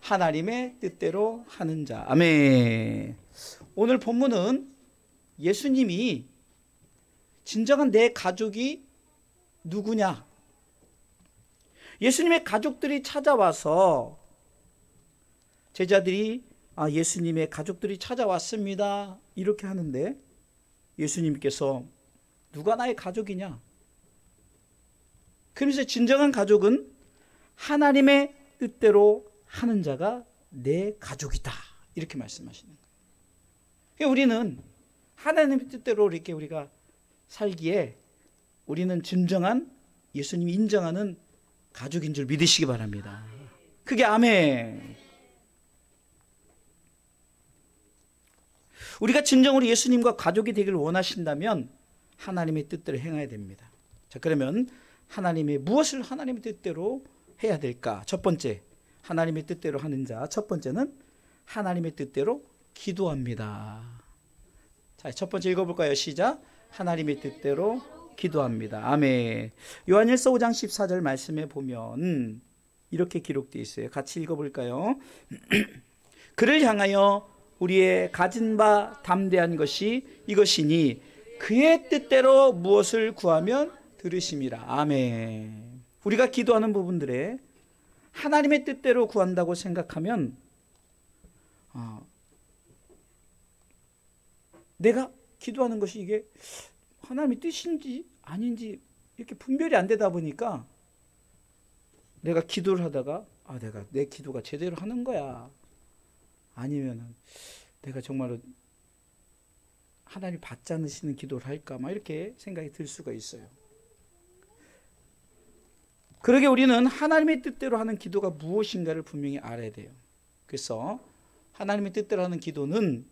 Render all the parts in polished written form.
하나님의 뜻대로 하는 자. 아멘. 오늘 본문은 예수님이 진정한 내 가족이 누구냐? 예수님의 가족들이 찾아와서 제자들이 예수님의 가족들이 찾아왔습니다. 이렇게 하는데 예수님께서 누가 나의 가족이냐? 그러면서 진정한 가족은 하나님의 뜻대로 하는 자가 내 가족이다. 이렇게 말씀하시는 거예요. 그러니까 우리는 하나님의 뜻대로 이렇게 우리가 살기에 우리는 진정한 예수님이 인정하는 가족인 줄 믿으시기 바랍니다. 그게 아멘. 우리가 진정으로 예수님과 가족이 되기를 원하신다면 하나님의 뜻대로 행해야 됩니다. 자, 그러면 무엇을 하나님의 뜻대로 해야 될까? 첫 번째, 하나님의 뜻대로 하는 자. 첫 번째는 하나님의 뜻대로 기도합니다. 자, 첫 번째 읽어볼까요? 시작. 하나님의 뜻대로 기도합니다. 아멘. 요한일서 5장 14절 말씀에 보면 이렇게 기록되어 있어요. 같이 읽어볼까요? 그를 향하여 우리의 가진 바 담대한 것이 이것이니 그의 뜻대로 무엇을 구하면 들으심이라. 아멘. 우리가 기도하는 부분들에 하나님의 뜻대로 구한다고 생각하면 내가 기도하는 것이 이게 하나님의 뜻인지 아닌지 이렇게 분별이 안 되다 보니까 내가 기도를 하다가 내가 내 기도가 제대로 하는 거야, 아니면은 내가 정말로 하나님 받지 않으시는 기도를 할까, 막 이렇게 생각이 들 수가 있어요. 그러게 우리는 하나님의 뜻대로 하는 기도가 무엇인가를 분명히 알아야 돼요. 그래서 하나님의 뜻대로 하는 기도는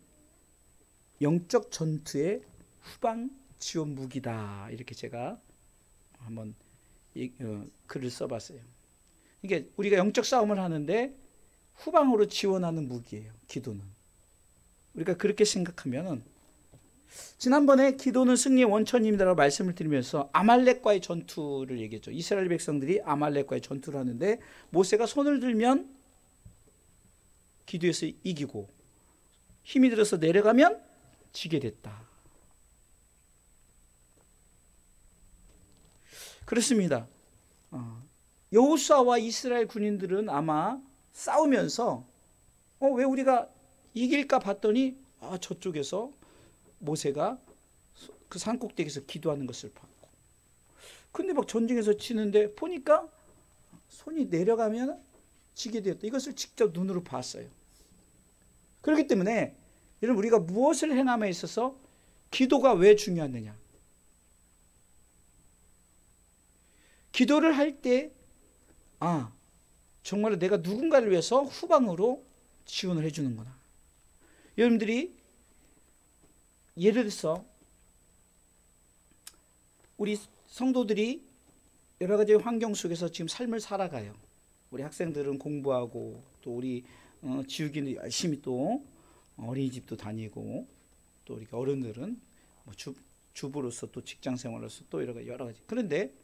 영적 전투의 후방 지원 무기다. 이렇게 제가 한번 글을 써봤어요. 이게 우리가 영적 싸움을 하는데 후방으로 지원하는 무기예요. 기도는. 우리가 그렇게 생각하면은, 지난번에 기도는 승리의 원천입니다라고 말씀을 드리면서 아말렉과의 전투를 얘기했죠. 이스라엘 백성들이 아말렉과의 전투를 하는데 모세가 손을 들면 기도에서 이기고 힘이 들어서 내려가면 지게 됐다. 그렇습니다. 여호수아와 이스라엘 군인들은 아마 싸우면서 왜 우리가 이길까 봤더니 저쪽에서 모세가 그 산꼭대기에서 기도하는 것을 봤고, 근데 막 전쟁에서 치는데 보니까 손이 내려가면 지게 되었다. 이것을 직접 눈으로 봤어요. 그렇기 때문에 여러분, 우리가 무엇을 행함에 있어서 기도가 왜 중요하느냐? 기도를 할 때 정말로 내가 누군가를 위해서 후방으로 지원을 해주는구나. 여러분들이 예를 들어서 우리 성도들이 여러 가지 환경 속에서 지금 삶을 살아가요. 우리 학생들은 공부하고, 또 우리 지우기는 열심히 또 어린이집도 다니고, 또 우리 어른들은 주부로서 또 직장 생활로서 또 여러 가지. 그런데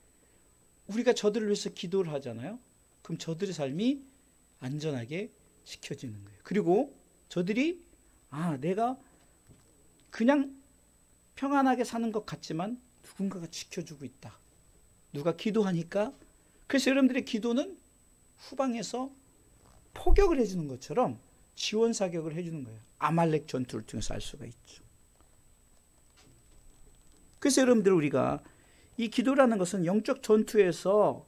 우리가 저들을 위해서 기도를 하잖아요. 그럼 저들의 삶이 안전하게 지켜지는 거예요. 그리고 저들이 내가 그냥 평안하게 사는 것 같지만 누군가가 지켜주고 있다. 누가 기도하니까. 그래서 여러분들의 기도는 후방에서 포격을 해주는 것처럼 지원 사격을 해주는 거예요. 아말렉 전투를 통해서 알 수가 있죠. 그래서 여러분들, 우리가 이 기도라는 것은 영적 전투에서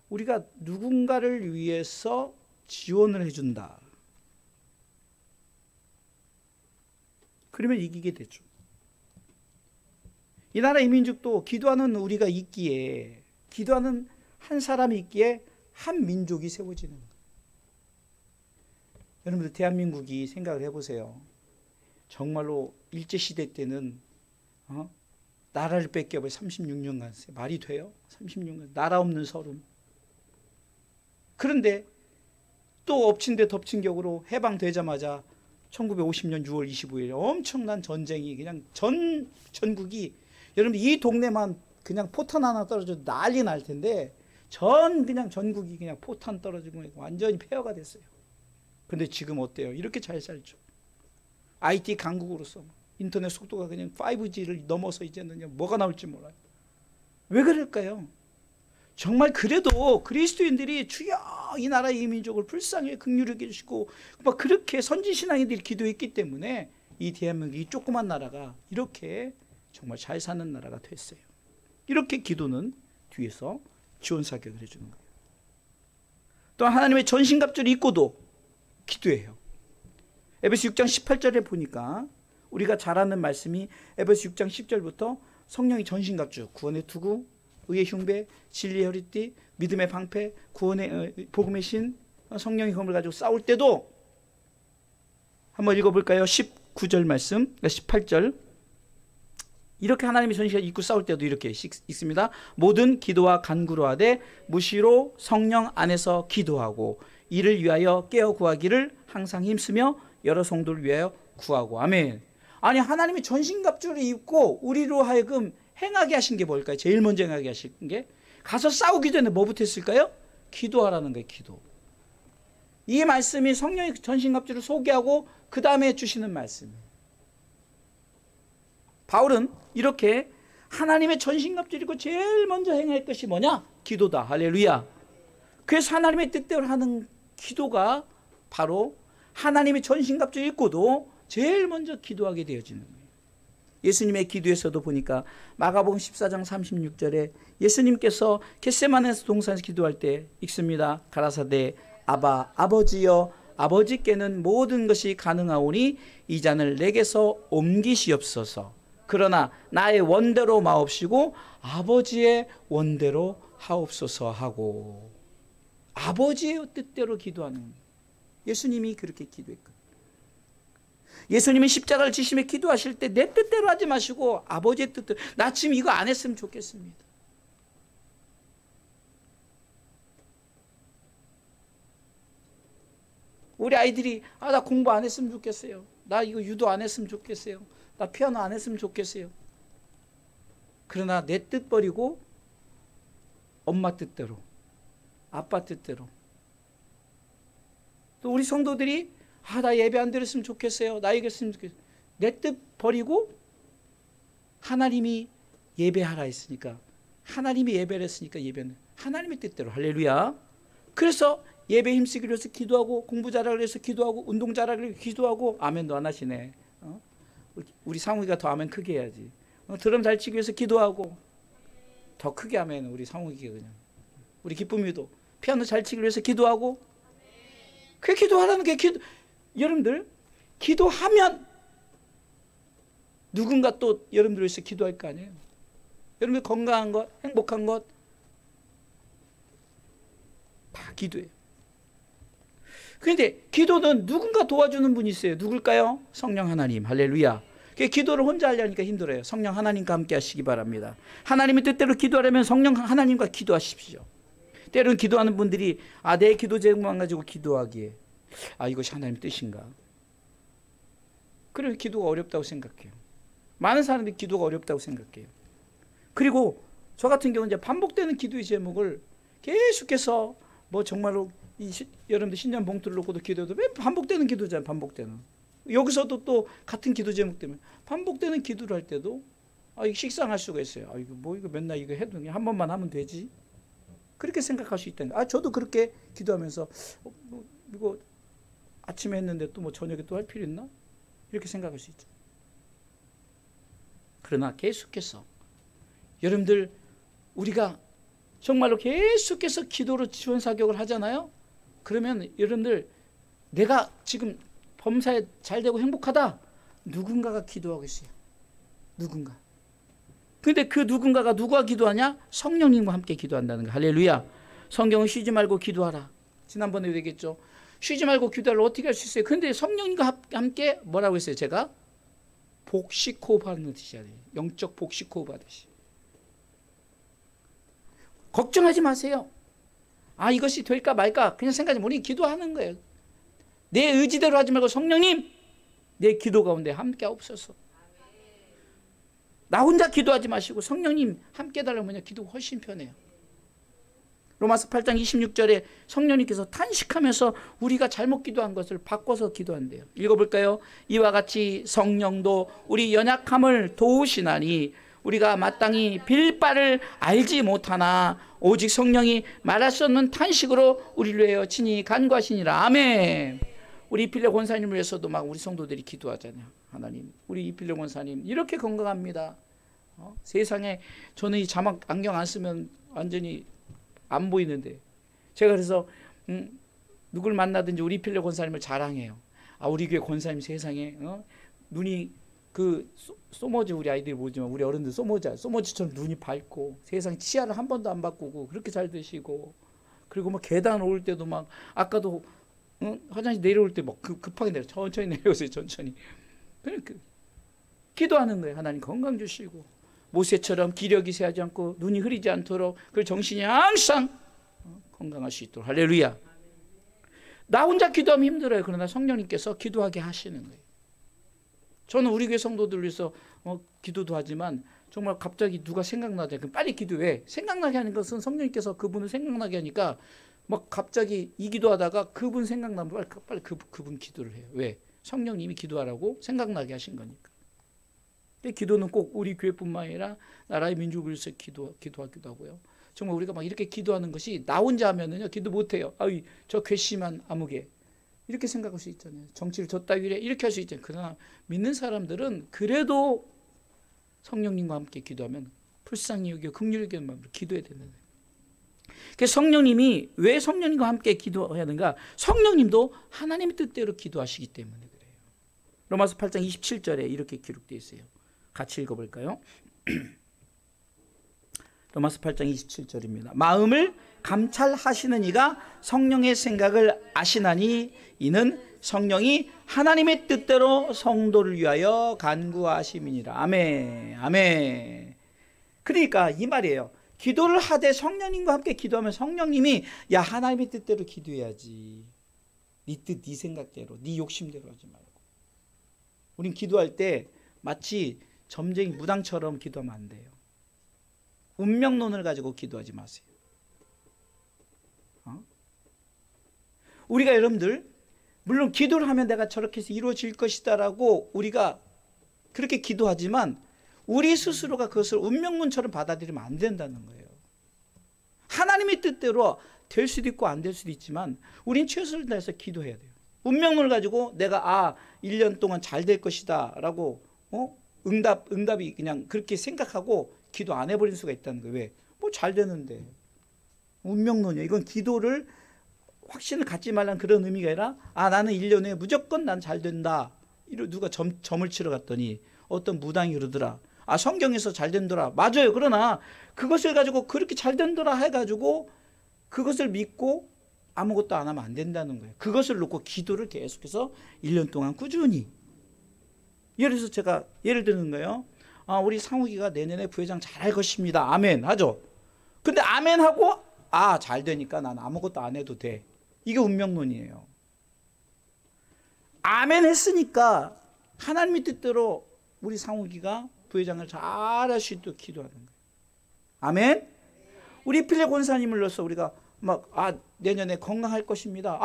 우리가 누군가를 위해서 지원을 해준다. 그러면 이기게 되죠. 이 나라 이 민족도 기도하는 우리가 있기에, 기도하는 한 사람이 있기에 한 민족이 세워지는 거예요. 여러분들, 대한민국이 생각을 해보세요. 정말로 일제시대 때는 나라를 뺏겨버려 36년간. 말이 돼요? 36년. 나라 없는 서름. 그런데 또 엎친 데 덮친 격으로 해방되자마자 1950년 6월 25일 엄청난 전쟁이 그냥 전국이, 여러분 이 동네만 그냥 포탄 하나 떨어져도 난리 날 텐데 그냥 전국이 그냥 포탄 떨어지고 완전히 폐허가 됐어요. 근데 지금 어때요? 이렇게 잘 살죠. IT 강국으로서 인터넷 속도가 그냥 5G를 넘어서 이제는 뭐가 나올지 몰라요. 왜 그럴까요? 정말 그래도 그리스도인들이 주여 이 나라 이 민족을 불쌍히 긍휼히 여기시고 막 그렇게 선지신앙인들이 기도했기 때문에 이 대한민국 이 조그만 나라가 이렇게 정말 잘 사는 나라가 됐어요. 이렇게 기도는 뒤에서 지원 사격을 해주는 거예요. 또 하나님의 전신갑주를 입고도 기도해요. 에베소 6장 18절에 보니까 우리가 잘 아는 말씀이 에베소 6장 10절부터 성령의 전신갑주, 구원의 투구, 의의 흉배, 진리의 허리띠, 믿음의 방패, 구원의 복음의 신, 성령의 검을 가지고 싸울 때도 한번 읽어볼까요? 19절 말씀, 18절. 이렇게 하나님의 전신을 입고 싸울 때도 이렇게 읽습니다. 모든 기도와 간구로 하되 무시로 성령 안에서 기도하고 이를 위하여 깨어 구하기를 항상 힘쓰며 여러 성도를 위하여 구하고. 아멘. 아니 하나님이 전신갑주를 입고 우리로 하여금 행하게 하신 게 뭘까요? 제일 먼저 행하게 하신 게 가서 싸우기 전에 뭐부터 했을까요? 기도하라는 거예요. 기도. 이 말씀이 성령의 전신갑주를 소개하고 그 다음에 주시는 말씀이에요. 바울은 이렇게 하나님의 전신갑주를 입고 제일 먼저 행할 것이 뭐냐? 기도다. 할렐루야. 그래서 하나님의 뜻대로 하는 기도가 바로 하나님의 전신갑주를 입고도 제일 먼저 기도하게 되어지는 거예요. 예수님의 기도에서도 보니까 마가복음 14장 36절에 예수님께서 겟세마네에서 동산에서 기도할 때 읽습니다. 가라사대 아바 아버지여 아버지께는 모든 것이 가능하오니 이 잔을 내게서 옮기시옵소서. 그러나 나의 원대로 마옵시고 아버지의 원대로 하옵소서 하고, 아버지의 뜻대로 기도하는, 예수님이 그렇게 기도했거든요. 예수님이 십자가를 지시며 기도하실 때 내 뜻대로 하지 마시고 아버지의 뜻대로, 나 지금 이거 안 했으면 좋겠습니다. 우리 아이들이 나 공부 안 했으면 좋겠어요. 나 이거 유도 안 했으면 좋겠어요. 나 피아노 안 했으면 좋겠어요. 그러나 내 뜻 버리고 엄마 뜻대로, 아빠 뜻대로. 또 우리 성도들이 나 예배 안 드렸으면 좋겠어요. 나 이겼으면 좋겠어요. 내 뜻 버리고 하나님이 예배하라 했으니까, 하나님이 예배를 했으니까 예배는 하나님의 뜻대로. 할렐루야. 그래서 예배 힘쓰기 위해서 기도하고, 공부 잘하기 위해서 기도하고, 운동 잘하기 위해서 기도하고. 아멘도 안 하시네. 우리 상욱이가 더 아멘 크게 해야지. 드럼 잘 치기 위해서 기도하고, 더 크게 아멘. 우리 상욱이가 그냥. 우리 기쁨이도 피아노 잘 치기 위해서 기도하고. 그 기도하라는 게 여러분들 기도하면 누군가 또 여러분들 위해서 기도할 거 아니에요. 여러분들 건강한 것, 행복한 것 다 기도해요. 그런데 기도는 누군가 도와주는 분이 있어요. 누굴까요? 성령 하나님. 할렐루야. 기도를 혼자 하려니까 힘들어요. 성령 하나님과 함께 하시기 바랍니다. 하나님의 뜻대로 기도하려면 성령 하나님과 기도하십시오. 때로는 기도하는 분들이 내 기도 제목만 가지고 기도하기에 이것이 하나님의 뜻인가? 그래서 기도가 어렵다고 생각해요. 많은 사람들이 기도가 어렵다고 생각해요. 그리고 저 같은 경우는 이제 반복되는 기도의 제목을 계속해서 정말로 여러분들 신년 봉투를 놓고도 기도해도 왜 반복되는 기도잖아요. 반복되는. 여기서도 또 같은 기도 제목 때문에 반복되는 기도를 할 때도 이거 식상할 수가 있어요. 이거 맨날 이거 해도 그냥 한 번만 하면 되지. 그렇게 생각할 수 있다는 거예요. 저도 그렇게 기도하면서 이거 아침에 했는데 또 저녁에 또 할 필요 있나? 이렇게 생각할 수 있죠. 그러나 계속해서 여러분들 우리가 정말로 계속해서 기도로 지원 사격을 하잖아요. 그러면 여러분들 내가 지금 범사에 잘 되고 행복하다. 누군가가 기도하고 있어요. 누군가. 근데 그 누군가가 누가 기도하냐? 성령님과 함께 기도한다는 거. 할렐루야. 성경은 쉬지 말고 기도하라. 지난번에 얘기했죠. 쉬지 말고 기도를 어떻게 할 수 있어요? 근데 성령님과 함께 뭐라고 했어요? 제가 복식 호흡하는 듯이 해야 돼요. 영적 복식 호흡하듯이. 걱정하지 마세요. 이것이 될까 말까 그냥 생각하지 말고 우리 기도하는 거예요. 내 의지대로 하지 말고 성령님 내 기도 가운데 함께 하옵소서. 나 혼자 기도하지 마시고 성령님 함께 해달라면 기도가 훨씬 편해요. 로마서 8장 26절에 성령님께서 탄식하면서 우리가 잘못 기도한 것을 바꿔서 기도한대요. 읽어볼까요? 이와 같이 성령도 우리 연약함을 도우시나니 우리가 마땅히 빌 바를 알지 못하나 오직 성령이 말할 수 없는 탄식으로 우리를 위하여 친히 간구하시니라. 아멘. 우리 이필레 권사님을 위해서도 막 우리 성도들이 기도하잖아요. 하나님, 우리 이필레 권사님 이렇게 건강합니다. 세상에 저는 이 자막 안경 안 쓰면 완전히 안 보이는데, 제가 그래서 누굴 만나든지 우리 이필레 권사님을 자랑해요. 아, 우리 교회 권사님 세상에 눈이 그 소머즈, 우리 아이들이 보지만 우리 어른들 소머즈처럼 눈이 밝고 세상 치아를 한 번도 안 바꾸고 그렇게 잘 드시고, 그리고 막 계단 올 때도 막 아까도 화장실 내려올 때 막 급하게 내려, 천천히 내려오세요, 천천히. 그러니까 기도하는 거예요. 하나님 건강 주시고 모세처럼 기력이 새하지 않고 눈이 흐리지 않도록 그 정신이 항상 건강할 수 있도록. 할렐루야. 나 혼자 기도하면 힘들어요. 그러나 성령님께서 기도하게 하시는 거예요. 저는 우리 교회 성도들 위해서 기도도 하지만 정말 갑자기 누가 생각나죠. 그럼 빨리 기도해. 생각나게 하는 것은 성령님께서 그분을 생각나게 하니까 막 갑자기 이 기도하다가 그분 생각나면 빨리 그분 기도를 해요. 왜? 성령님이 기도하라고 생각나게 하신 거니까. 근데 기도는 꼭 우리 교회뿐만 아니라 나라의 민족을 위해서 기도하기도 하고요. 정말 우리가 막 이렇게 기도하는 것이 나 혼자 하면은요 기도 못해요. 아이, 저 괘씸한 아무개, 이렇게 생각할 수 있잖아요. 정치를 저 따위래 이렇게 할 수 있잖아요. 그러나 믿는 사람들은 그래도 성령님과 함께 기도하면 불쌍히 여겨 긍휼히 여기는 마음으로 기도해야 되는 거예요. 그래서 성령님이 왜 성령님과 함께 기도해야 하는가? 성령님도 하나님의 뜻대로 기도하시기 때문에 그래요. 로마서 8장 27절에 이렇게 기록되어 있어요. 같이 읽어볼까요? 로마서 8장 27절입니다. 마음을 감찰하시는 이가 성령의 생각을 아시나니 이는 성령이 하나님의 뜻대로 성도를 위하여 간구하심이니라. 아멘. 아멘. 그러니까 이 말이에요. 기도를 하되 성령님과 함께 기도하면 성령님이 야, 하나님의 뜻대로 기도해야지. 네 뜻, 네 생각대로, 네 욕심대로 하지 말고. 우린 기도할 때 마치 점쟁이 무당처럼 기도하면 안 돼요. 운명론을 가지고 기도하지 마세요. 우리가 여러분들 물론 기도를 하면 내가 저렇게 해서 이루어질 것이다라고 우리가 그렇게 기도하지만 우리 스스로가 그것을 운명론처럼 받아들이면 안 된다는 거예요. 하나님의 뜻대로 될 수도 있고 안 될 수도 있지만 우린 최선을 다해서 기도해야 돼요. 운명론을 가지고 내가 1년 동안 잘 될 것이다 라고 응답이 그냥 그렇게 생각하고 기도 안 해버릴 수가 있다는 거예요. 왜? 뭐 잘 되는데. 운명론이에요. 이건 기도를 확신을 갖지 말라는 그런 의미가 아니라 나는 1년에 무조건 난 잘 된다. 누가 점을 치러 갔더니 어떤 무당이 그러더라. 성경에서 잘 된더라. 맞아요. 그러나 그것을 가지고 그렇게 잘 된더라 해가지고 그것을 믿고 아무것도 안 하면 안 된다는 거예요. 그것을 놓고 기도를 계속해서 1년 동안 꾸준히. 예를 들어서 제가 예를 드는 거예요. 우리 상욱이가 내년에 부회장 잘할 것입니다. 아멘 하죠. 근데 아멘 하고 잘 되니까 난 아무것도 안 해도 돼. 이게 운명론이에요. 아멘 했으니까 하나님의 뜻대로 우리 상욱이가 부회장을 잘할 수 있도록 기도하는 거예요. 아멘. 우리 필레 권사님을 넣어서 우리가 내년에 건강할 것입니다.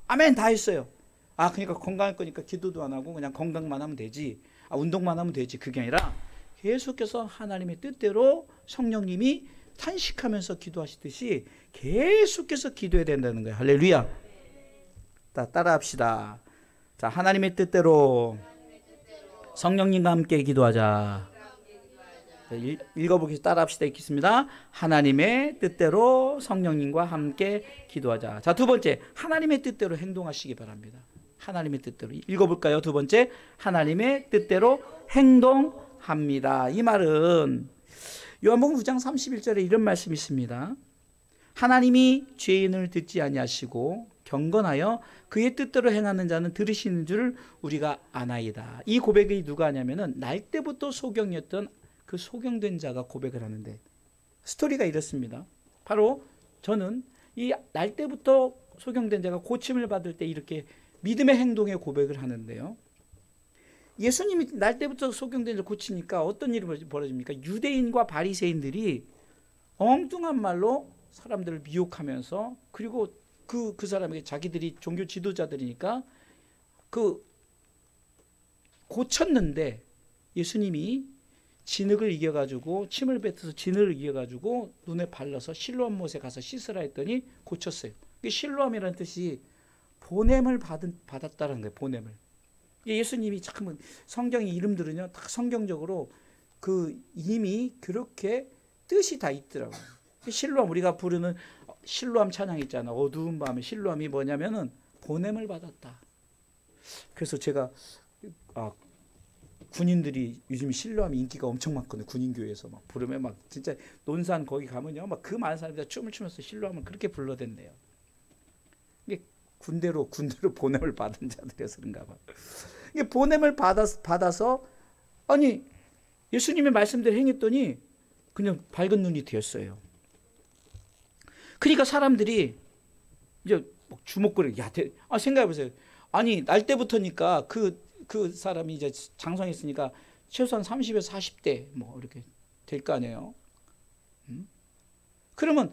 아멘 다 했어요. 그러니까 건강할 거니까 기도도 안 하고 그냥 건강만 하면 되지. 운동만 하면 되지. 그게 아니라 계속해서 하나님의 뜻대로 성령님이 탄식하면서 기도하시듯이 계속해서 기도해야 된다는 거예요. 할렐루야. 따라합시다. 자, 하나님의 뜻대로 성령님과 함께 기도하자. 읽어보겠습니다. 따라합시다. 읽겠습니다. 하나님의 뜻대로 성령님과 함께 기도하자. 자, 두 번째, 하나님의 뜻대로 행동하시기 바랍니다. 하나님의 뜻대로. 읽어볼까요? 두 번째, 하나님의 뜻대로 행동합니다. 이 말은 요한복음 9장 31절에 이런 말씀이 있습니다. 하나님이 죄인을 듣지 아니하시고 경건하여 그의 뜻대로 행하는 자는 들으시는 줄 우리가 아나이다. 이 고백이 누가 하냐면은 날 때부터 소경이었던 그 소경된 자가 고백을 하는데, 스토리가 이렇습니다. 바로 저는 이 날 때부터 소경된 자가 고침을 받을 때 이렇게 믿음의 행동의 고백을 하는데요. 예수님이 날 때부터 소경된 자 고치니까 어떤 일이 벌어집니까? 유대인과 바리새인들이 엉뚱한 말로 사람들을 미혹하면서, 그리고 그 사람에게 자기들이 종교 지도자들이니까 고쳤는데 예수님이 진흙을 이겨가지고 침을 뱉어서 진흙을 이겨가지고 눈에 발라서 실로암 못에 가서 씻으라 했더니 고쳤어요. 실로암이라는 뜻이 보냄을 받았다는 거예요. 보냄을. 예수님이 참 성경 이름들은요 다 성경적으로 이미 그렇게 뜻이 다 있더라고요. 실로암, 우리가 부르는 실로암 찬양 있잖아. 어두운 밤에 실로암이 뭐냐면은 보냄을 받았다. 그래서 제가 군인들이 요즘 실로암 인기가 엄청 많거든요. 군인교회에서 막 부르면 막 진짜 논산 거기 가면요 막 그 많은 사람들이 춤을 추면서 실로암을 그렇게 불러댄대요. 이게 군대로 보냄을 받은 자들이어서 그런가 봐. 이게 보냄을 받아서 아니 예수님의 말씀대로 행했더니 그냥 밝은 눈이 되었어요. 그러니까 사람들이 이제 주목거리, 생각해보세요. 아니 날 때부터니까 그 사람이 이제 장성했으니까 최소한 30에서 40대 뭐 이렇게 될 거 아니에요. 그러면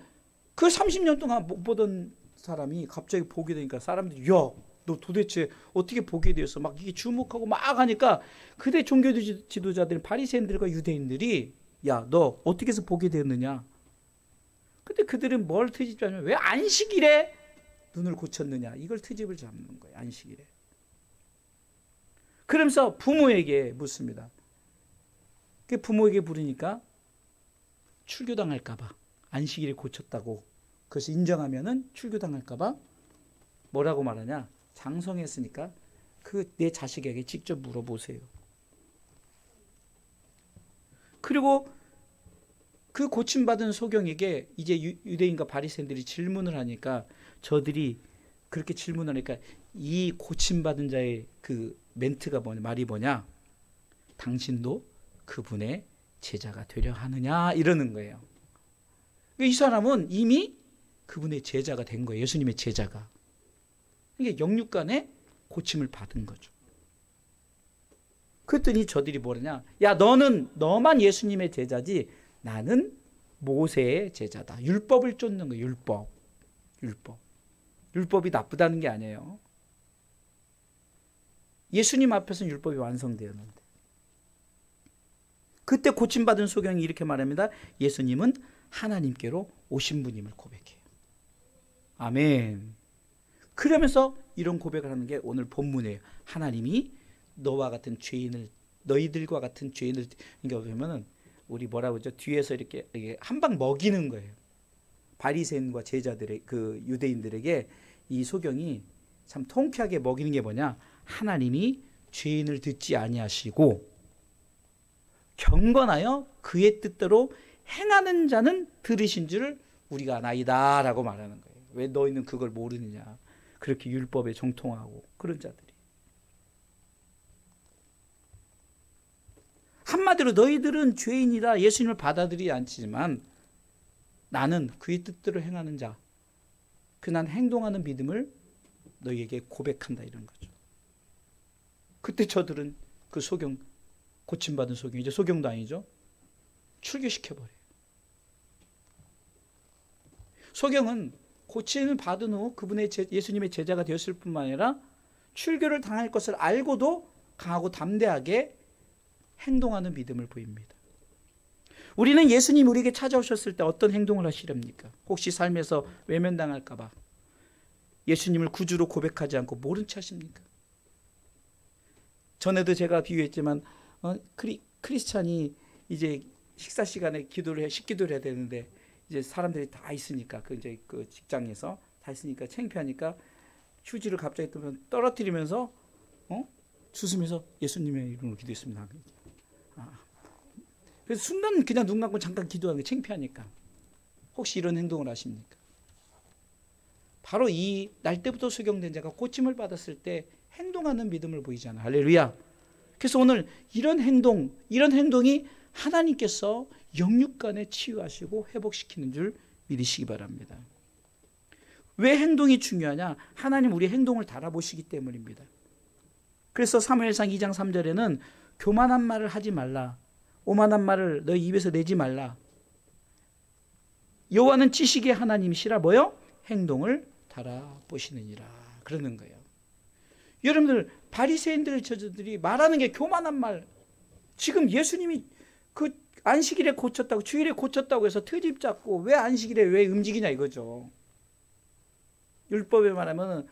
그 30년 동안 못 보던 사람이 갑자기 보게 되니까 사람들이 야, 너 도대체 어떻게 보게 되었어? 막 이게 주목하고 막 하니까 그때 종교 지도자들, 바리새인들과 유대인들이 야, 너 어떻게 해서 보게 되었느냐? 근데 그들은 뭘 트집잡냐면 왜 안식일에 눈을 고쳤느냐? 이걸 트집을 잡는 거예요. 안식일에. 그러면서 부모에게 묻습니다. 그 부모에게 물으니까 출교당할까봐, 안식일에 고쳤다고 그것을 인정하면은 출교당할까봐 뭐라고 말하냐? 장성했으니까 내 자식에게 직접 물어보세요. 그리고 그 고침받은 소경에게 이제 유대인과 바리새인들이 질문을 하니까 저들이 그렇게 질문하니까 이 고침받은 자의 그 멘트가 뭐냐, 말이 뭐냐? 당신도 그분의 제자가 되려 하느냐? 이러는 거예요. 이 사람은 이미 그분의 제자가 된 거예요. 예수님의 제자가. 이게 영육간에 고침을 받은 거죠. 그랬더니 저들이 뭐냐? 야, 너만 예수님의 제자지 나는 모세의 제자다. 율법을 쫓는 거예요. 율법이 나쁘다는 게 아니에요. 예수님 앞에서는 율법이 완성되었는데. 그때 고침받은 소경이 이렇게 말합니다. 예수님은 하나님께로 오신 분임을 고백해요. 아멘. 그러면서 이런 고백을 하는 게 오늘 본문이에요. 하나님이 너희들과 같은 죄인을, 그러니까 보면은 우리 뭐라고 하죠? 뒤에서 이렇게 한 방 먹이는 거예요. 바리새인과 제자들의 그 유대인들에게 이 소경이 참 통쾌하게 먹이는 게 뭐냐? 하나님이 죄인을 듣지 아니하시고 경건하여 그의 뜻대로 행하는 자는 들으신 줄 우리가 아나이다라고 말하는 거예요. 왜 너희는 그걸 모르느냐? 그렇게 율법에 정통하고 그런 자들이. 한마디로 너희들은 죄인이라 예수님을 받아들이지 않지만 나는 그의 뜻대로 행하는 자, 난 행동하는 믿음을 너희에게 고백한다 이런 거죠. 그때 저들은 그 소경, 고침받은 소경, 이제 소경도 아니죠. 출교시켜버려요. 소경은 고침을 받은 후 그분의 예수님의 제자가 되었을 뿐만 아니라 출교를 당할 것을 알고도 강하고 담대하게 행동하는 믿음을 보입니다. 우리는 예수님 우리에게 찾아오셨을 때 어떤 행동을 하시렵니까? 혹시 삶에서 외면당할까 봐 예수님을 구주로 고백하지 않고 모른 채 하십니까? 전에도 제가 비유했지만 크리스찬이 이제 식사 시간에 식기도를 해야 되는데 이제 사람들이 다 있으니까 그 직장에서 다 있으니까 창피하니까 휴지를 갑자기 떨어뜨리면서 주스면서 예수님의 이름으로 기도했습니다. 그래서 순간 그냥 눈 감고 잠깐 기도하는 게 창피하니까. 혹시 이런 행동을 하십니까? 바로 이 날 때부터 소경된 자가 고침을 받았을 때 행동하는 믿음을 보이잖아요. 할렐루야. 그래서 오늘 이런 행동이 하나님께서 영육간에 치유하시고 회복시키는 줄 믿으시기 바랍니다. 왜 행동이 중요하냐? 하나님 우리 행동을 달아보시기 때문입니다. 그래서 사무엘상 2장 3절에는 교만한 말을 하지 말라. 오만한 말을 너희 입에서 내지 말라. 여호와는 지식의 하나님이시라 뭐요? 행동을 달아보시느니라 그러는 거예요. 여러분들 바리새인들 저들이 말하는 게 교만한 말. 지금 예수님이 그 안식일에 고쳤다고 주일에 고쳤다고 해서 트집 잡고 왜 안식일에 왜 움직이냐 이거죠. 율법에 말하면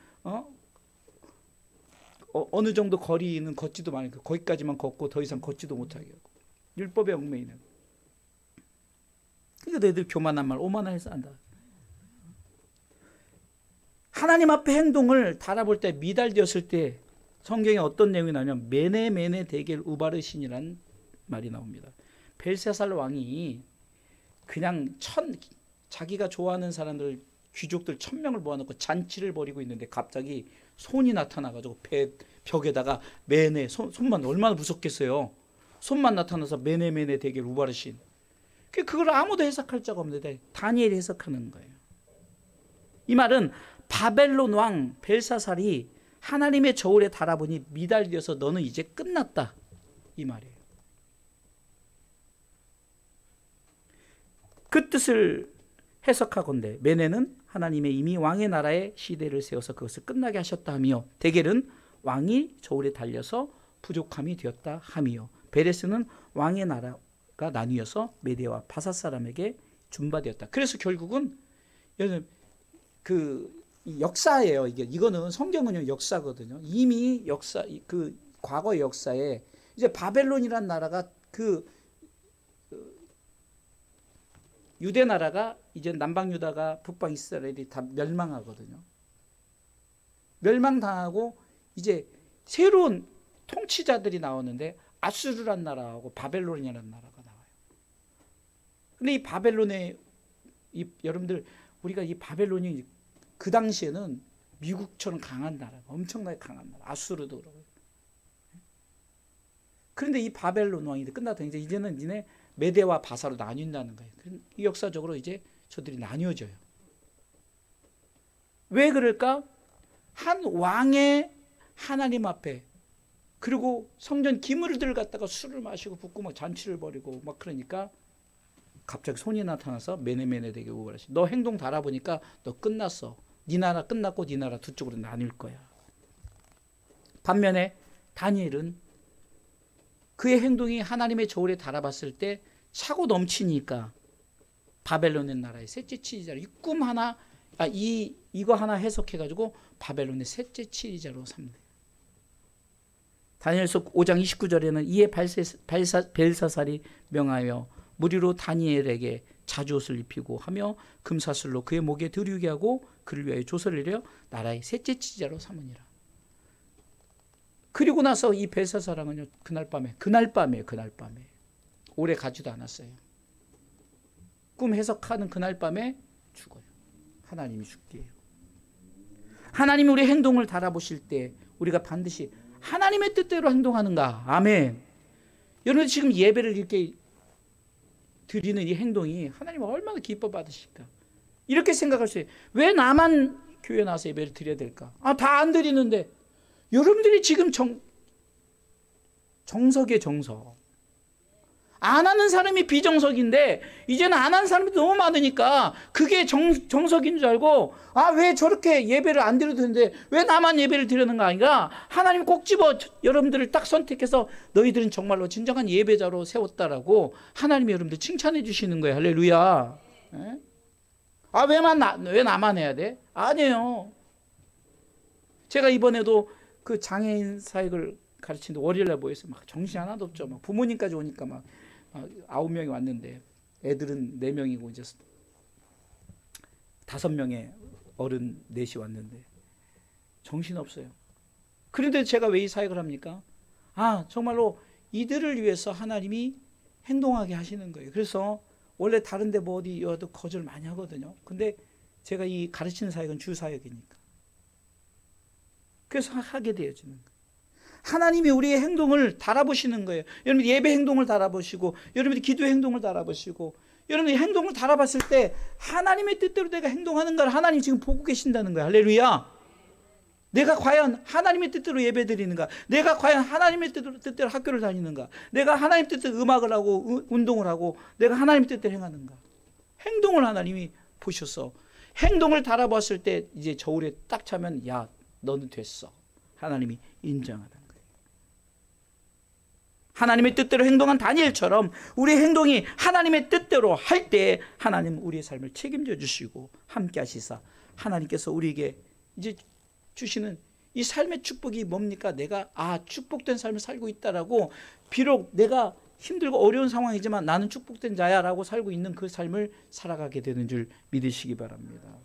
어느 정도 거리는 걷지도 말고 거기까지만 걷고 더 이상 걷지도 못하게 하고 율법에 얽매이는. 그러니까 너희들 교만한 말 오만해서 한다. 하나님 앞에 행동을 달아볼 때 미달되었을 때 성경에 어떤 내용이 나오냐면 메네 데겔 우바르신이라는 말이 나옵니다. 벨사살 왕이 그냥 자기가 좋아하는 사람들 귀족들 1000명을 모아놓고 잔치를 벌이고 있는데 갑자기 손이 나타나가지고 벽에다가 손만 얼마나 무섭겠어요. 손만 나타나서 메네 데겔 우바르신. 그걸 아무도 해석할 자가 없는데 다니엘이 해석하는 거예요. 이 말은 바벨론 왕 벨사살이 하나님의 저울에 달아보니 미달되어서 너는 이제 끝났다 이 말이에요. 그 뜻을 해석하건대 메네는 하나님의 이미 왕의 나라의 시대를 세워서 그것을 끝나게 하셨다 하며 데겔은 왕이 저울에 달려서 부족함이 되었다 하며 베레스는 왕의 나라가 나뉘어서 메대와 바사 사람에게 준바되었다. 그래서 결국은 그 역사예요. 이거는 성경은요 역사거든요. 이미 역사 그 과거의 역사에 이제 바벨론이란 나라가 유대 나라가 이제 남방 유다가 북방 이스라엘이 다 멸망하거든요. 멸망당하고 이제 새로운 통치자들이 나오는데 아수르란 나라하고 바벨론이라는 나라가 나와요. 근데 이 바벨론의 여러분들 우리가 이 바벨론이 그 당시에는 미국처럼 강한 나라, 엄청나게 강한 나라, 아수르도 그러고. 그런데 이 바벨론 왕이 끝나다 이제는 니네 메대와 바사로 나뉜다는 거예요. 이 역사적으로 이제 저들이 나뉘어져요. 왜 그럴까? 한 왕의 하나님 앞에 그리고 성전 기물들 갖다가 술을 마시고 붓고 막 잔치를 벌이고 막 그러니까 갑자기 손이 나타나서 메네 데겔 우바르신 너 행동 달아보니까 너 끝났어. 네 나라 끝났고 네 나라 두 쪽으로 나뉠 거야. 반면에 다니엘은 그의 행동이 하나님의 저울에 달아봤을 때 차고 넘치니까 바벨론의 나라의 셋째 치리자로 이 꿈 하나 이거 하나 해석해가지고 바벨론의 셋째 치리자로 삼는다. 다니엘서 5장 29절에는 이에 벨사살이 명하여 무리로 다니엘에게 자주옷을 입히고 하며 금사슬로 그의 목에 들이게 하고 그를 위하여 조서를 내려 나라의 셋째 치리자로 삼으니라. 그리고 나서 이 벨사살은 그날 밤에 오래 가지도 않았어요. 꿈 해석하는 그날 밤에 죽어요. 하나님이 죽게 해요. 하나님이 우리 행동을 달아보실 때 우리가 반드시 하나님의 뜻대로 행동하는가? 아멘. 여러분 지금 예배를 이렇게 드리는 이 행동이 하나님 얼마나 기뻐 받으실까? 이렇게 생각할 수 있어요. 왜 나만 교회 나와서 예배를 드려야 될까? 다 안 드리는데 여러분들이 지금 정석이에요, 정석. 안 하는 사람이 비정석인데 이제는 안 하는 사람이 너무 많으니까 그게 정석인 줄 알고 왜 저렇게 예배를 안 드려도 되는데 왜 나만 예배를 드리는가 아니라 하나님 꼭 집어 여러분들을 딱 선택해서 너희들은 정말로 진정한 예배자로 세웠다라고 하나님이 여러분들 칭찬해 주시는 거예요. 할렐루야. 왜 나만 해야 돼? 아니에요. 제가 이번에도 그 장애인 사역을 가르치는데 월요일날 모여서 막 정신이 하나도 없죠. 막 부모님까지 오니까 막 9명이 왔는데 애들은 4명이고 이제 5명의 어른 4이 왔는데 정신 없어요. 그런데 제가 왜 이 사역을 합니까? 정말로 이들을 위해서 하나님이 행동하게 하시는 거예요. 그래서 원래 다른 데 뭐 어디 여도 거절 많이 하거든요. 근데 제가 이 가르치는 사역은 주 사역이니까. 그래서 하게 되어지는 거예요. 하나님이 우리의 행동을 달아보시는 거예요. 여러분 예배 행동을 달아보시고 여러분이 기도의 행동을 달아보시고 여러분이 행동을 달아봤을 때 하나님의 뜻대로 내가 행동하는 걸 하나님 지금 보고 계신다는 거예요. 할렐루야. 내가 과연 하나님의 뜻대로 예배 드리는가? 내가 과연 하나님의 뜻대로 학교를 다니는가? 내가 하나님 뜻대로 음악을 하고 운동을 하고 내가 하나님 뜻대로 행하는가? 행동을 행동을 하나님이 보셔서 행동을 달아봤을 때 이제 저울에 딱 차면 야, 너는 됐어. 하나님이 인정하는 거예요. 하나님의 뜻대로 행동한 다니엘처럼 우리의 행동이 하나님의 뜻대로 할 때 하나님 우리의 삶을 책임져 주시고 함께 하시사 하나님께서 우리에게 이제 주시는 이 삶의 축복이 뭡니까? 내가 축복된 삶을 살고 있다라고, 비록 내가 힘들고 어려운 상황이지만 나는 축복된 자야 라고 살고 있는 그 삶을 살아가게 되는 줄 믿으시기 바랍니다.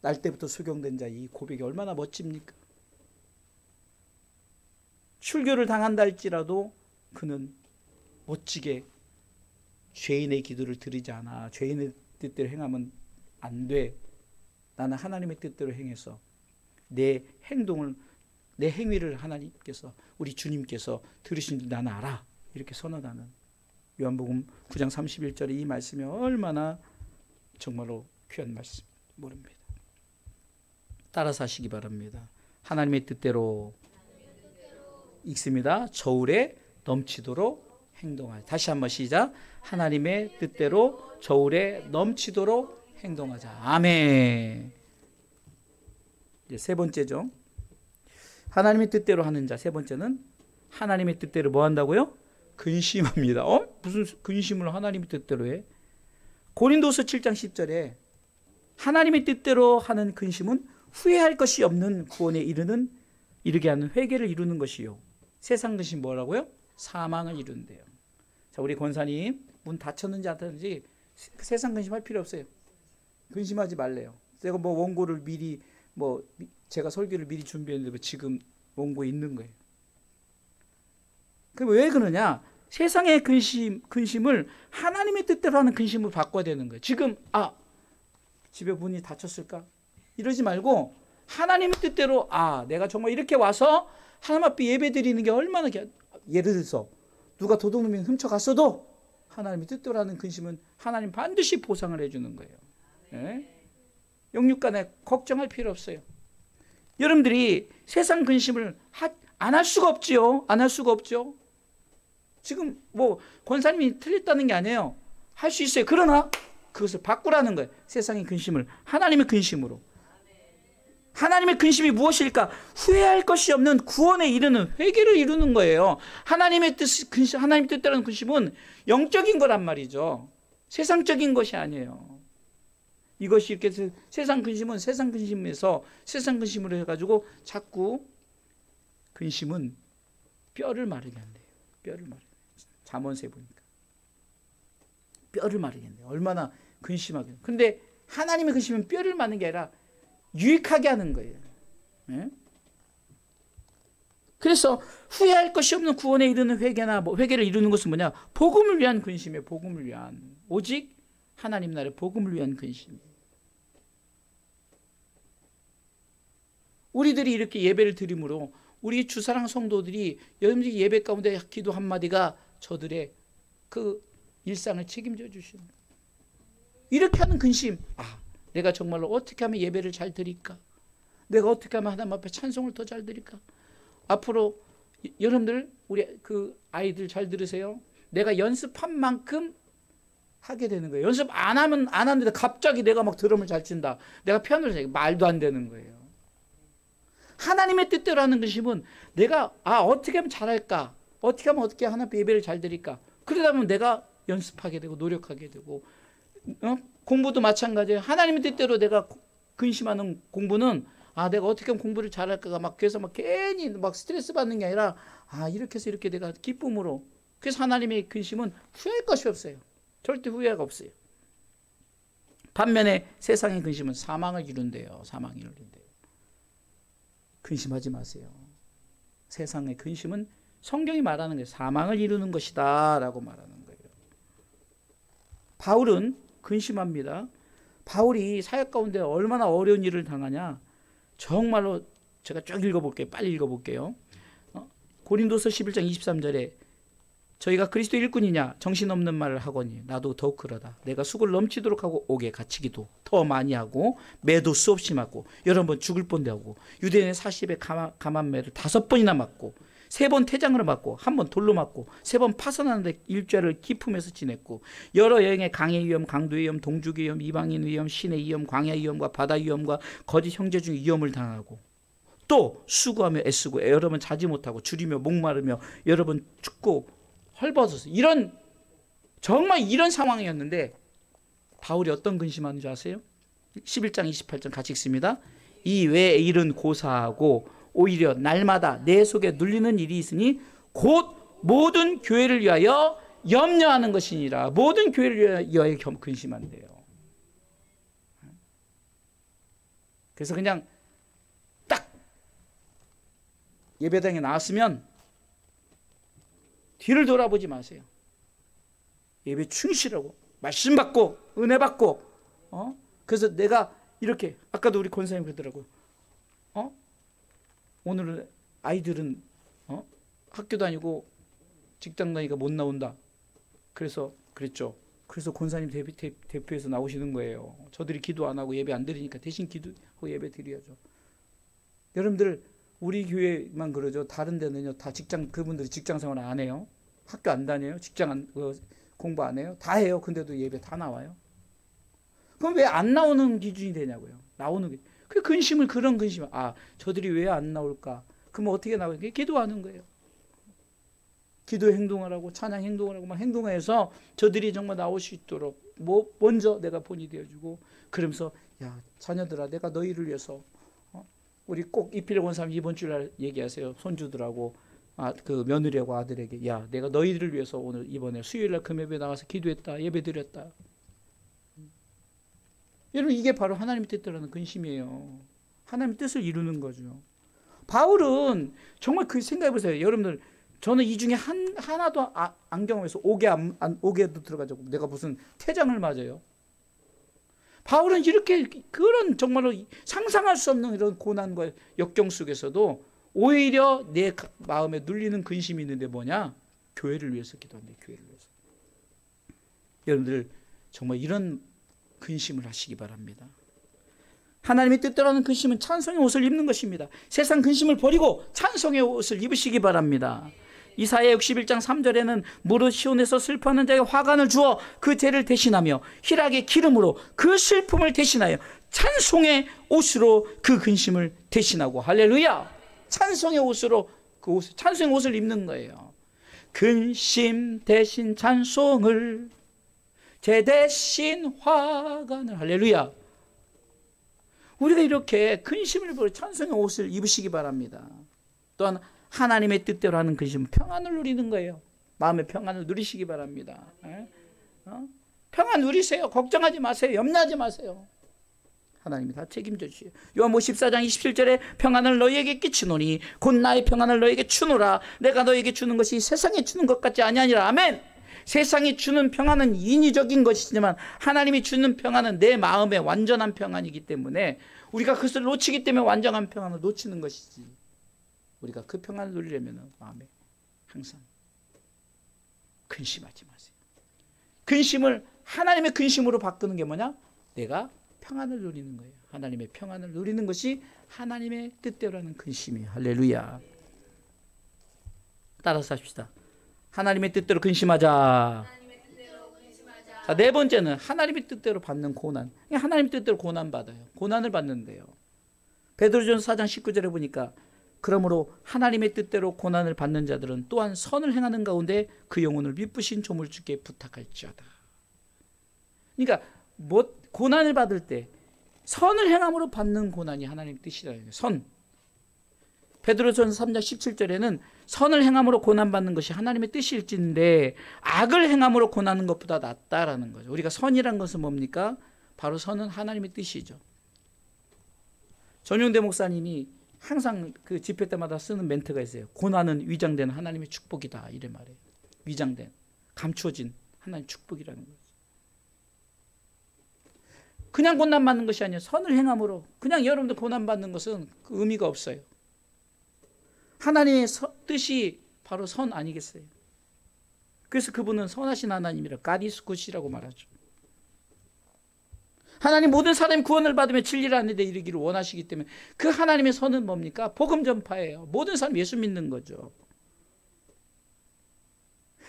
날 때부터 소경된 자, 이 고백이 얼마나 멋집니까? 출교를 당한다 할지라도 그는 멋지게 죄인의 기도를 드리지 않아. 죄인의 뜻대로 행하면 안 돼. 나는 하나님의 뜻대로 행해서 내 행동을, 내 행위를 하나님께서, 우리 주님께서 들으신 줄 나는 알아. 이렇게 선언하는 요한복음 9장 31절의 이 말씀이 얼마나 정말로 귀한 말씀 모릅니다. 따라서 하시기 바랍니다. 하나님의 뜻대로 읽습니다. 저울에 넘치도록 행동하자. 다시 한번 시작. 하나님의 뜻대로 저울에 넘치도록 행동하자. 아멘. 이제 세 번째죠. 하나님의 뜻대로 하는 자. 세 번째는 하나님의 뜻대로 뭐 한다고요? 근심합니다. 무슨 근심을 하나님의 뜻대로 해? 고린도서 7장 10절에 하나님의 뜻대로 하는 근심은 후회할 것이 없는 구원에 이르게 하는 회개를 이루는 것이요. 세상 근심 뭐라고요? 사망을 이룬대요. 자, 우리 권사님 문 닫혔는지 안 닫혔는지 세상 근심할 필요 없어요. 근심하지 말래요. 제가 뭐 원고를 미리 제가 설교를 미리 준비했는데 지금 원고에 있는 거예요. 그 왜 그러냐? 세상의 근심을 하나님의 뜻대로 하는 근심으로 바꿔야 되는 거예요. 지금 집에 문이 닫혔을까? 이러지 말고 하나님의 뜻대로 내가 정말 이렇게 와서 하나님 앞에 예배 드리는 게 얼마나, 예를 들어서 누가 도둑놈이 훔쳐갔어도 하나님의 뜻대로 하는 근심은 하나님 반드시 보상을 해주는 거예요. 예? 영육간에 걱정할 필요 없어요. 여러분들이 세상 근심을 안 할 수가 없지요. 안 할 수가 없죠. 지금 권사님이 틀렸다는 게 아니에요. 할 수 있어요. 그러나 그것을 바꾸라는 거예요. 세상의 근심을 하나님의 근심으로. 하나님의 근심이 무엇일까? 후회할 것이 없는 구원에 이르는 회개를 이루는 거예요. 하나님의 뜻대로 하는 근심은 영적인 거란 말이죠. 세상적인 것이 아니에요. 이것이 이렇게 세상 근심은 세상 근심에서 세상 근심으로 해가지고 자꾸 근심은 뼈를 마르게 한대요. 뼈를 마르게. 잠언서에 보니까 뼈를 마르게 한대요. 얼마나 근심하게. 근데 하나님의 근심은 뼈를 마르는 게 아니라 유익하게 하는 거예요. 네? 그래서 후회할 것이 없는 구원에 이르는 회개를 이루는 것은 뭐냐? 복음을 위한 근심이에요. 복음을 위한. 오직 하나님 나라의 복음을 위한 근심. 우리들이 이렇게 예배를 드림으로 우리 주사랑 성도들이 여러분들이 예배 가운데 기도 한마디가 저들의 그 일상을 책임져 주시는 거예요. 이렇게 하는 근심. 내가 정말로 어떻게 하면 예배를 잘 드릴까? 내가 어떻게 하면 하나님 앞에 찬송을 더 잘 드릴까? 앞으로 여러분들 우리 그 아이들 잘 들으세요. 내가 연습한 만큼 하게 되는 거예요. 연습 안 하는데 갑자기 내가 막 드럼을 잘 친다. 내가 피아노를 잘 말도 안 되는 거예요. 하나님의 뜻대로 하는 근심은 내가 어떻게 하면 잘할까? 어떻게 하면 하나님 앞에 예배를 잘 드릴까? 그러다 보면 내가 연습하게 되고 노력하게 되고 공부도 마찬가지예요. 하나님의 뜻대로 내가 근심하는 공부는 내가 어떻게 하면 공부를 잘할까가 그래서 괜히 스트레스 받는 게 아니라 이렇게 해서 이렇게 내가 기쁨으로. 그래서 하나님의 근심은 후회할 것이 없어요. 절대 후회가 없어요. 반면에 세상의 근심은 사망을 이룬대요. 사망을 이룬대요. 근심하지 마세요. 세상의 근심은 성경이 말하는 거예요. 사망을 이루는 것이다 라고 말하는 거예요. 바울은 근심합니다. 바울이 사역 가운데 얼마나 어려운 일을 당하냐. 정말로 제가 쭉 읽어볼게요. 빨리 읽어볼게요. 고린도서 11장 23절에 저희가 그리스도 일꾼이냐 정신없는 말을 하거니 나도 더욱 그러다. 내가 수고를 넘치도록 하고 옥에 갇히기도 더 많이 하고 매도 수없이 맞고 여러 번 죽을 뻔도 하고 유대인의 40의 감한매를 5번이나 맞고 3번 태장으로 맞고 1번 돌로 맞고 3번 파선하는데 일주일을 기품에서 지냈고 여러 여행의 강의 위험, 강도 위험, 동족 위험, 이방인 위험, 신의 위험, 광야 위험과 바다 위험과 거짓 형제 중 위험을 당하고 또 수고하며 애쓰고 여러 번 자지 못하고 줄이며 목마르며 여러 번 춥고 헐벗어서 이런 정말 이런 상황이었는데 바울이 어떤 근심하는 줄 아세요? 11장 28절 같이 읽습니다. 이 외의 일은 고사하고 오히려 날마다 내 속에 눌리는 일이 있으니 곧 모든 교회를 위하여 염려하는 것이니라. 모든 교회를 위하여 근심한대요. 그래서 그냥 딱 예배당에 나왔으면 뒤를 돌아보지 마세요. 예배 충실하고 말씀 받고 은혜 받고 그래서 내가 이렇게 아까도 우리 권사님 그러더라고요. 오늘은 아이들은 학교 다니고 직장 다니니까 못 나온다. 그래서 그랬죠. 그래서 권사님 대표해서 나오시는 거예요. 저들이 기도 안 하고 예배 안 드리니까 대신 기도하고 예배 드려야죠. 여러분들 우리 교회만 그러죠. 다른 데는요 다 그분들이 직장 생활 안 해요. 학교 안 다녀요. 공부 안 해요. 다 해요. 근데도 예배 다 나와요. 그럼 왜 안 나오는 기준이 되냐고요. 나오는 게. 그 근심을 그런 근심을 저들이 왜 안 나올까? 그럼 어떻게 나와요? 기도하는 거예요. 기도 행동하라고 찬양 행동하라고 막 행동해서 저들이 정말 나올 수 있도록 먼저 내가 본이 되어주고 그러면서 야 자녀들아 내가 너희를 위해서 우리 꼭 이필 권사님 이번 주날 얘기하세요. 손주들하고 그 며느리하고 아들에게 야 내가 너희들을 위해서 오늘 이번에 수요일날 금요일에 나가서 기도했다 예배 드렸다. 여러분 이게 바로 하나님의 뜻대로라는 근심이에요. 하나님의 뜻을 이루는 거죠. 바울은 정말 그 생각해 보세요. 여러분들 저는 이 중에 하나도 안 경험해서 옥에도 들어가지고 내가 무슨 태장을 맞아요. 바울은 이렇게 그런 정말로 상상할 수 없는 이런 고난과 역경 속에서도 오히려 내 마음에 눌리는 근심이 있는데 뭐냐? 교회를 위해서 기도한다. 교회를 위해서. 여러분들 정말 이런 근심을 하시기 바랍니다. 하나님의 뜻대로는 근심은 찬송의 옷을 입는 것입니다. 세상 근심을 버리고 찬송의 옷을 입으시기 바랍니다. 이사야 61장 3절에는 무릇 시온에서 슬퍼하는 자에게 화관을 주어 그 죄를 대신하며 희락의 기름으로 그 슬픔을 대신하여 찬송의 옷으로 그 근심을 대신하고 할렐루야. 찬송의 옷으로 찬송의 옷을 입는 거예요. 근심 대신 찬송을 죄 대신 화관을 할렐루야. 우리가 이렇게 근심을 버리고 찬송의 옷을 입으시기 바랍니다. 또한 하나님의 뜻대로 하는 근심은 평안을 누리는 거예요. 마음의 평안을 누리시기 바랍니다. 평안 누리세요. 걱정하지 마세요. 염려하지 마세요. 하나님이 다 책임져 주세요. 요한복음 14장 27절에 평안을 너희에게 끼치노니 곧 나의 평안을 너희에게 주노라. 내가 너희에게 주는 것이 세상에 주는 것 같지 아니하니라. 아멘. 세상이 주는 평안은 인위적인 것이지만 하나님이 주는 평안은 내 마음의 완전한 평안이기 때문에 우리가 그것을 놓치기 때문에 완전한 평안을 놓치는 것이지. 우리가 그 평안을 누리려면 마음에 항상 근심하지 마세요. 근심을 하나님의 근심으로 바꾸는 게 뭐냐? 내가 평안을 누리는 거예요. 하나님의 평안을 누리는 것이 하나님의 뜻대로라는 근심이에요. 할렐루야. 따라서 합시다. 하나님의 뜻대로 근심하자. 자, 네 번째는 하나님의 뜻대로 받는 고난. 하나님의 뜻대로 고난 받아요. 고난을 받는데요. 베드로전서 4장 19절에 보니까 그러므로 하나님의 뜻대로 고난을 받는 자들은 또한 선을 행하는 가운데 그 영혼을 미쁘신 조물주께 부탁할지어다. 그러니까 고난을 받을 때 선을 행함으로 받는 고난이 하나님의 뜻이라는 거예요. 선. 베드로전서 3장 17절에는 선을 행함으로 고난받는 것이 하나님의 뜻일진데 악을 행함으로 고난하는 것보다 낫다라는 거죠. 우리가 선이란 것은 뭡니까? 바로 선은 하나님의 뜻이죠. 전용대 목사님이 항상 그 집회 때마다 쓰는 멘트가 있어요. 고난은 위장된 하나님의 축복이다. 이래 말해요. 위장된, 감추어진 하나님의 축복이라는 거죠. 그냥 고난받는 것이 아니에요. 선을 행함으로. 그냥 여러분들 고난받는 것은 그 의미가 없어요. 하나님의 뜻이 바로 선 아니겠어요? 그래서 그분은 선하신 하나님이라 가디스굿이라고 말하죠. 하나님 모든 사람이 구원을 받으며 진리를 아는 데 이르기를 원하시기 때문에 그 하나님의 선은 뭡니까? 복음 전파예요. 모든 사람이 예수 믿는 거죠.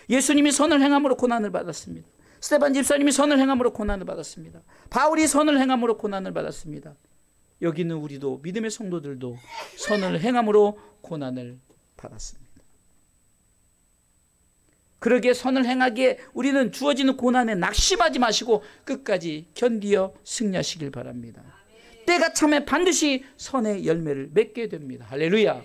예수님이 선을 행함으로 고난을 받았습니다. 스데반 집사님이 선을 행함으로 고난을 받았습니다. 바울이 선을 행함으로 고난을 받았습니다. 여기 있는 우리도, 믿음의 성도들도 선을 행함으로 고난을 받았습니다. 그러기에 선을 행하기에 우리는 주어지는 고난에 낙심하지 마시고 끝까지 견디어 승리하시길 바랍니다. 때가 차면 반드시 선의 열매를 맺게 됩니다. 할렐루야.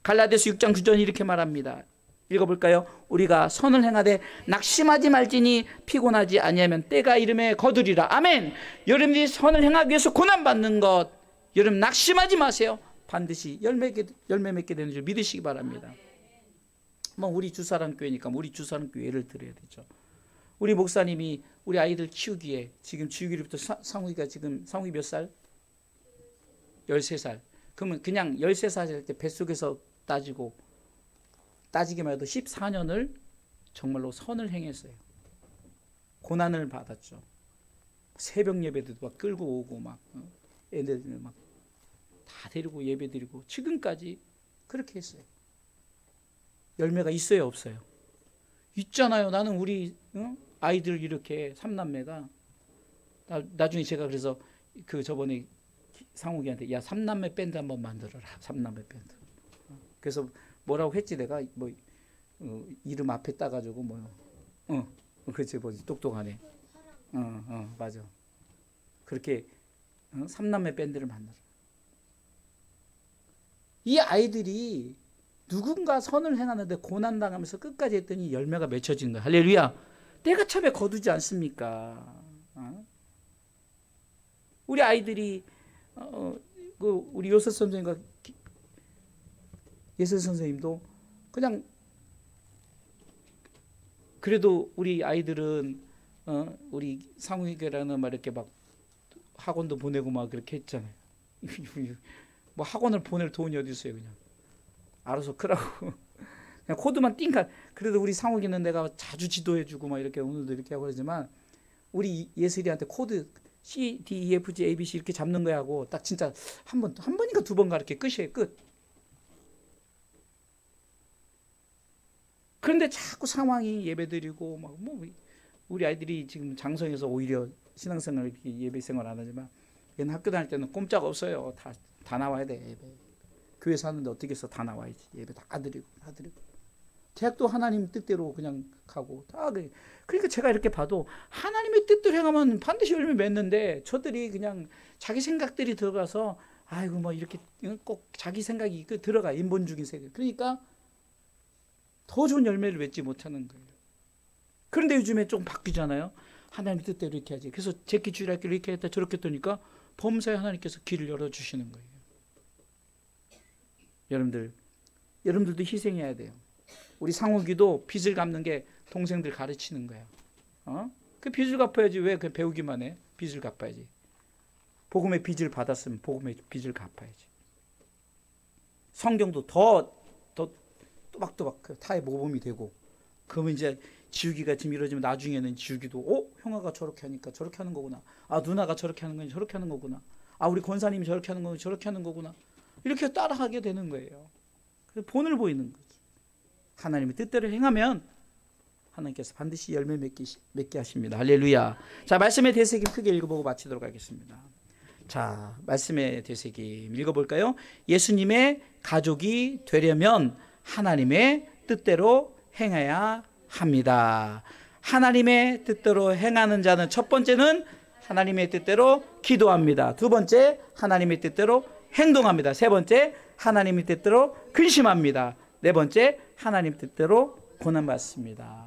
갈라디아서 6장 9절이 이렇게 말합니다. 읽어볼까요? 우리가 선을 행하되 낙심하지 말지니 피곤하지 아니하면 때가 이름에 거두리라. 아멘. 여러분들이 선을 행하기 위해서 고난받는 것, 여러분 낙심하지 마세요. 반드시 열매 맺게 되는 줄 믿으시기 바랍니다. 뭐 우리 주사랑교회니까 우리 주사랑교회 예를 들어야 되죠. 우리 목사님이 우리 아이들 키우기에 지금 지우기로부터 상욱이가 지금 상욱이 몇 살? 13살. 그러면 그냥 13살 때 뱃속에서 따지기만 해도 14년을 정말로 선을 행했어요. 고난을 받았죠. 새벽 예배도 막 끌고 오고 막 애들 막 다 데리고 예배 드리고 지금까지 그렇게 했어요. 열매가 있어요, 없어요? 있잖아요. 나는 우리 아이들 이렇게 삼남매가 나중에 제가 그래서 그 저번에 상욱이한테 야 삼남매 밴드 한번 만들어라. 삼남매 밴드. 그래서 뭐라고 했지 내가 뭐 이름 앞에 따가지고 그치 뭐지 똑똑하네. 맞아. 그렇게 삼남매 밴드를 만들어. 이 아이들이 누군가 선을 행하는데 고난당하면서 끝까지 했더니 열매가 맺혀진 거야. 할렐루야. 때가 참에 거두지 않습니까? 우리 아이들이 우리 요셉 선생님과 예슬 선생님도 그냥 그래도 우리 아이들은 우리 상우에게라는 막 이렇게 막 학원도 보내고 막 그렇게 했잖아요. 뭐 학원을 보낼 돈이 어디 있어요, 그냥. 알아서 크라고. 그냥 코드만 띵가. 그래도 우리 상욱이는 내가 자주 지도해주고 막 이렇게 오늘도 이렇게 하고 그러지만 우리 예슬이한테 코드 C, D, E, F, G, A, B, C 이렇게 잡는 거야 하고 딱 진짜 한 번인가 두 번가 이렇게 끝이에요, 끝. 그런데 자꾸 상황이 예배드리고 막 우리 아이들이 지금 장성에서 오히려 신앙생활 이렇게 예배생활 안 하지만 얘는 학교 다닐 때는 꼼짝 없어요. 다 나와야 돼, 예배. 교회 사는데 어떻게 해서 다 나와야지. 예배 다 드리고. 대학도 하나님 뜻대로 그냥 가고 다 그래. 그러니까 제가 이렇게 봐도 하나님의 뜻대로 행하면 반드시 열매 맺는데 저들이 그냥 자기 생각들이 들어가서 아이고 뭐 이렇게 꼭 자기 생각이 들어가 인본주의 세계. 그러니까 더 좋은 열매를 맺지 못하는 거예요. 그런데 요즘에 좀 바뀌잖아요. 하나님 뜻대로 이렇게 하지. 그래서 제끼 주일학교를 이렇게 했다 저렇게 했더니까 범사에 하나님께서 길을 열어주시는 거예요. 여러분들도 희생해야 돼요. 우리 상욱이도 빚을 갚는 게 동생들 가르치는 거예요. 그 빚을 갚아야지. 왜 그 배우기만 해? 빚을 갚아야지. 복음의 빚을 받았으면 복음의 빚을 갚아야지. 성경도 더 또박또박 타의 모범이 되고 그러면 이제 지우기가 지금 이러지면 나중에는 지우기도 형아가 저렇게 하니까 저렇게 하는 거구나. 누나가 저렇게 하는 건 저렇게 하는 거구나. 우리 권사님이 저렇게 하는 건 저렇게 하는 거구나. 이렇게 따라하게 되는 거예요. 그래서 본을 보이는 거죠. 하나님의 뜻대로 행하면 하나님께서 반드시 열매 맺게 하십니다. 할렐루야. 자, 말씀의 되새김 크게 읽어보고 마치도록 하겠습니다. 자, 말씀의 되새김 읽어볼까요? 예수님의 가족이 되려면 하나님의 뜻대로 행해야 합니다. 하나님의 뜻대로 행하는 자는 첫 번째는 하나님의 뜻대로 기도합니다. 두 번째, 하나님의 뜻대로 행동합니다. 세 번째, 하나님의 뜻대로 근심합니다. 네 번째, 하나님 뜻대로 고난받습니다.